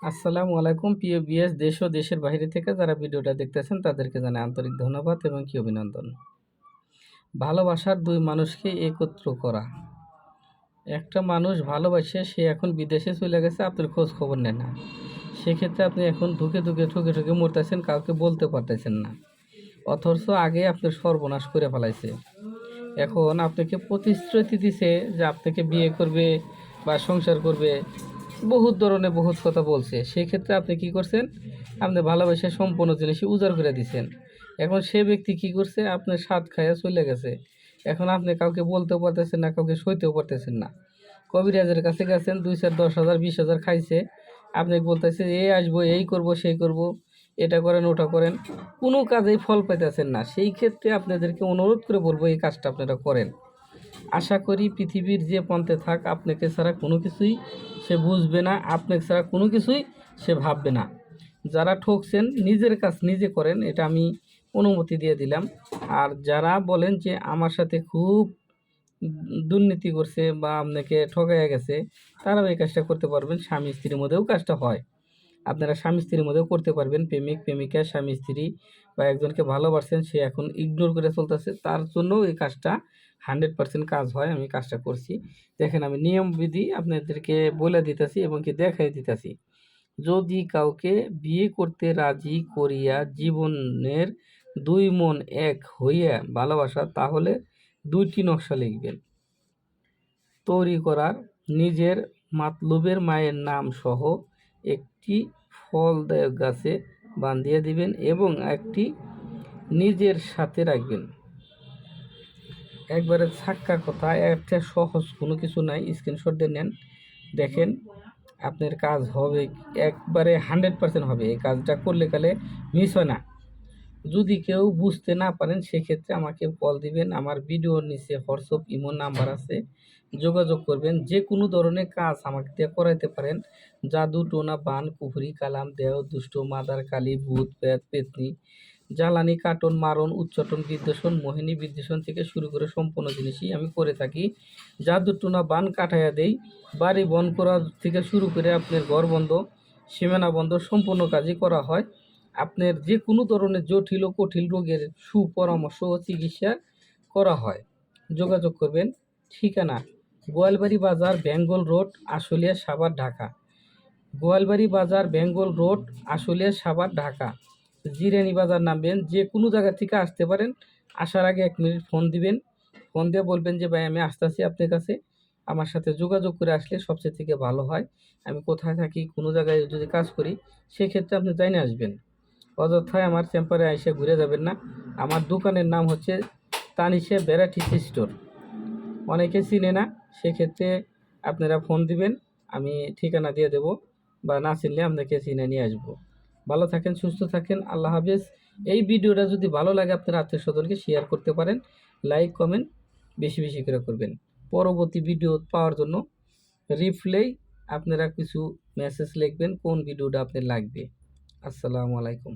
আসসালামু আলাইকুম প্রিয় বিএস দেশ ও দেশের বাইরে থেকে যারা ভিডিওটা দেখতেছেন তাদেরকে জানাই আন্তরিক ধন্যবাদ এবং কি অভিনন্দন। ভালোবাসার দুই মানুষকে একত্র করা। একটা মানুষ ভালোবাসে, সে এখন বিদেশে চলে গেছে, আপনার খোঁজ খবর নেয় না। সেক্ষেত্রে আপনি এখন ধুকে ধুকে ঠুকে ঠুকে মরতেছেন, কাউকে বলতে পারতেছেন না, অথচ আগে আপনার সর্বনাশ করে ফেলাইছে। এখন আপনাকে প্রতিশ্রুতি দিছে যে আপনাকে বিয়ে করবে বা সংসার করবে, বহুত ধরনের বহুত কথা বলছে। সেক্ষেত্রে আপনি কি করছেন? আপনি ভালোবাসা সম্পূর্ণ জিনিসই উজাড় করে দিচ্ছেন। এখন সে ব্যক্তি কি করছে? আপনার স্বাদ খাইয়া চলে গেছে। এখন আপনি কাউকে বলতেও পারতেছেন না, কাউকে সইতেও পারতেছেন না। কবিরাজের কাছে গেছেন, 2 4 10,000 20,000 খাইছে। আপনি বলতেছে এই আসবো, এই করব, সেই করব, এটা করেন, ওটা করেন, কোনো কাজেই ফল পাইতেছেন না। সেই ক্ষেত্রে আপনাদেরকে অনুরোধ করে বলবো এই কাজটা আপনারা করেন। আশা করি পৃথিবীর যে প্রান্তে থাক, আপনাকে ছাড়া কোনো কিছুই সে বুঝবে না, আপনাকে ছাড়া কোনো কিছুই সে ভাববে না। যারা ঠকছেন নিজের কাজ নিজে করেন, এটা আমি অনুমতি দিয়ে দিলাম। আর যারা বলেন যে আমার সাথে খুব দুর্নীতি করছে বা আপনাকে ঠকাইয়া গেছে, তারাও এই কাজটা করতে পারবেন। স্বামী স্ত্রীর মধ্যেও কাজটা হয়, আপনারা স্বামী স্ত্রীর মধ্যেও করতে পারবেন। প্রেমিক প্রেমিকা, স্বামী স্ত্রী বা একজনকে ভালোবাসছেন, সে এখন ইগনোর করে চলতেছে, তার জন্যও এই কাজটা 100% কাজ হয়। আমি কাজটা করছি, দেখেন আমি নিয়মবিধি আপনাদেরকে বলে দিতেছি এবং কি দেখাই দিতেছি। যদি কাউকে বিয়ে করতে রাজি করিয়া জীবনের দুই মন এক হইয়া ভালোবাসা, তাহলে 2টি নকশা লিখবেন তৈরি করার। নিজের মাতলুবের মায়ের নাম সহ একটি ফলদায়ক গাছে বাঁধিয়ে দিবেন এবং একটি নিজের সাথে রাখবেন। একবারে ছাক্কা কথা, একটা সহজ, কোনো কিছু নাই, স্ক্রিনশট দিয়ে নেন, দেখেন আপনার কাজ হবে, একবারে 100% হবে। এই কাজটা করলে কালে মিস হয় না। যদি কেউ বুঝতে না পারেন সেক্ষেত্রে আমাকে কল দিবেন, আমার ভিডিওর নিচে হোয়াটসঅ্যাপ ইমো নাম্বার আছে, যোগাযোগ করবেন। যে কোনো ধরনের কাজ আমাকে দিয়ে করাইতে পারেন। জাদু টোনা বান কুফরি কালাম দেহ দুষ্ট মাদার কালী ভূত প্রেত পেতনি, জ্বালানি কাটন মারণ উচ্চাটন বিদ্বেষণ মোহিনী বিদ্বেষণ থেকে শুরু করে সম্পূর্ণ জিনিসই আমি করে থাকি। জাদু টোনা বান কাটাইয়া দেই, বাড়ি বন্ধ করা থেকে শুরু করে আপনার ঘর বন্ধ, সীমানা বন্ধ, সম্পূর্ণ কাজই করা হয়। আপনার যে কোনো ধরনের জটিল ও কঠিন রোগের সুপরামর্শ ও চিকিৎসা করা হয়। যোগাযোগ করবেন। ঠিকানা গোয়ালবাড়ি বাজার, বেঙ্গল রোড, আশুলিয়া, সাভার, ঢাকা। গোয়ালবাড়ি বাজার, বেঙ্গল রোড, আশুলিয়া, সাভার, ঢাকা। জিরানি বাজার নামবেন, যে কোনো জায়গা থেকে আসতে পারেন। আসার আগে 1 মিনিট ফোন দিবেন, ফোন দিয়ে বলবেন যে ভাই আমি আসতেছি আপনার কাছে। আমার সাথে যোগাযোগ করে আসলে সবচেয়ে থেকে ভালো হয়। আমি কোথায় থাকি, কোনো জায়গায় যদি কাজ করি, সেক্ষেত্রে আপনি জানিয়ে আসবেন। অযথায় আমার চেম্বারে এসে ঘুরে যাবেন না। আমার দোকানের নাম হচ্ছে তানিশা ভ্যারাইটিস স্টোর। অনেকে চিনে না, সেক্ষেত্রে আপনারা ফোন দিবেন, আমি ঠিকানা দিয়ে দেব, বা না চিনলে আপনাকে চিনে নিয়ে আসবো। ভালো থাকেন, সুস্থ থাকেন, আল্লাহ হাফেজ। এই ভিডিওটা যদি ভালো লাগে আপনার আত্মীয় স্বজনকে শেয়ার করতে পারেন, লাইক কমেন্ট বেশি বেশি করে করবেন। পরবর্তী ভিডিও পাওয়ার জন্য রিপ্লাই আপনারা কিছু মেসেজ লিখবেন কোন ভিডিওটা আপনার লাগবে। আসসালামু আলাইকুম।